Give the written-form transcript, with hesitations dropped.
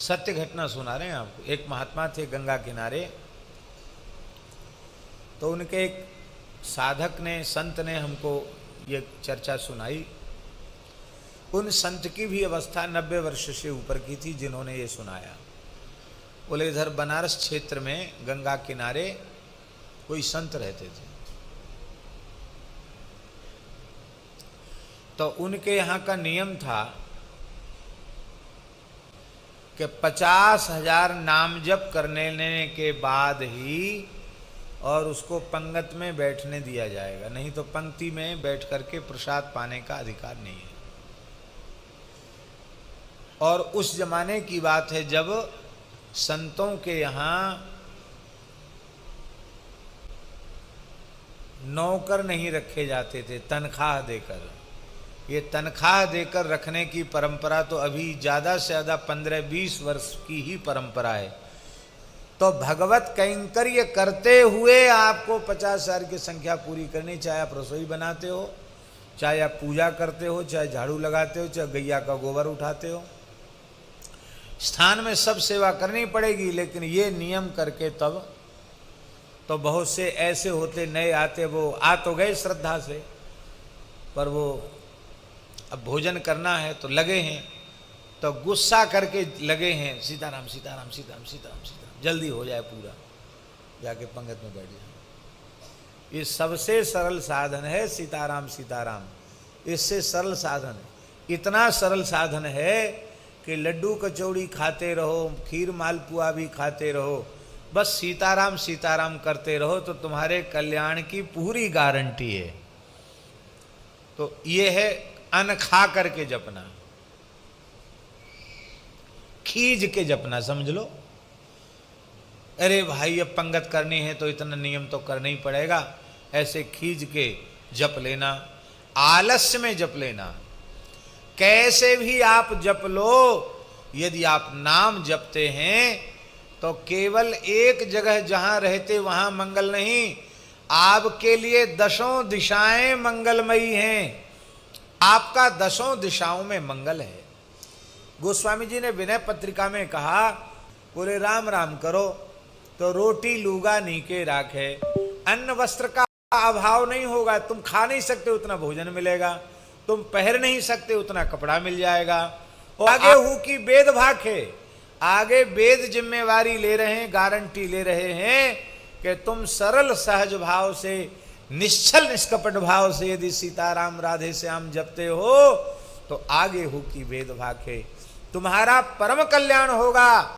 सत्य घटना सुना रहे हैं आपको। एक महात्मा थे गंगा किनारे, तो उनके एक साधक ने, संत ने हमको ये चर्चा सुनाई। उन संत की भी अवस्था 90 वर्ष से ऊपर की थी जिन्होंने ये सुनाया। बोले इधर बनारस क्षेत्र में गंगा किनारे कोई संत रहते थे, तो उनके यहाँ का नियम था कि 50,000 नाम जप करने के बाद ही और उसको पंगत में बैठने दिया जाएगा, नहीं तो पंक्ति में बैठ करके प्रसाद पाने का अधिकार नहीं है। और उस जमाने की बात है जब संतों के यहाँ नौकर नहीं रखे जाते थे तनख्वाह देकर। ये तनख्वाह देकर रखने की परंपरा तो अभी ज़्यादा से ज़्यादा 15-20 वर्ष की ही परंपरा है। तो भगवत कैंकर्य करते हुए आपको 50,000 की संख्या पूरी करनी, चाहे आप रसोई बनाते हो, चाहे आप पूजा करते हो, चाहे झाड़ू लगाते हो, चाहे गैया का गोबर उठाते हो, स्थान में सब सेवा करनी पड़ेगी। लेकिन ये नियम करके तब तो बहुत से ऐसे होते नए आते, वो आ तो गए श्रद्धा से, पर वो अब भोजन करना है तो लगे हैं, तो गुस्सा करके लगे हैं सीताराम सीताराम सीताराम सीताराम सीताराम, जल्दी हो जाए पूरा, जाके पंगत में बैठ जाए। ये सबसे सरल साधन है सीताराम सीताराम, इससे सरल साधन है। इतना सरल साधन है कि लड्डू कचौड़ी खाते रहो, खीर मालपुआ भी खाते रहो, बस सीताराम सीताराम करते रहो तो तुम्हारे कल्याण की पूरी गारंटी है। तो ये है अन्न खा करके जपना, खींच के जपना, समझ लो। अरे भाई अब पंगत करनी है तो इतना नियम तो करना ही पड़ेगा, ऐसे खींच के जप लेना, आलस्य में जप लेना। कैसे भी आप जप लो, यदि आप नाम जपते हैं तो केवल एक जगह जहां रहते वहां मंगल नहीं, आपके लिए 10 दिशाएं मंगलमयी हैं। आपका 10 दिशाओं में मंगल है। गोस्वामी जी ने विनय पत्रिका में कहा, बोले राम राम करो तो रोटी लूगा नीके राखे, अन्न वस्त्र का अभाव नहीं होगा। तुम खा नहीं सकते उतना भोजन मिलेगा, तुम पहन नहीं सकते उतना कपड़ा मिल जाएगा। और आगे हूं की वेद भाखे, आगे वेद जिम्मेवारी ले रहे हैं, गारंटी ले रहे हैं कि तुम सरल सहज भाव से, निश्चल निष्कपट भाव से यदि सीताराम राधे श्याम जपते हो तो आगे हो की वेद भाखे, तुम्हारा परम कल्याण होगा।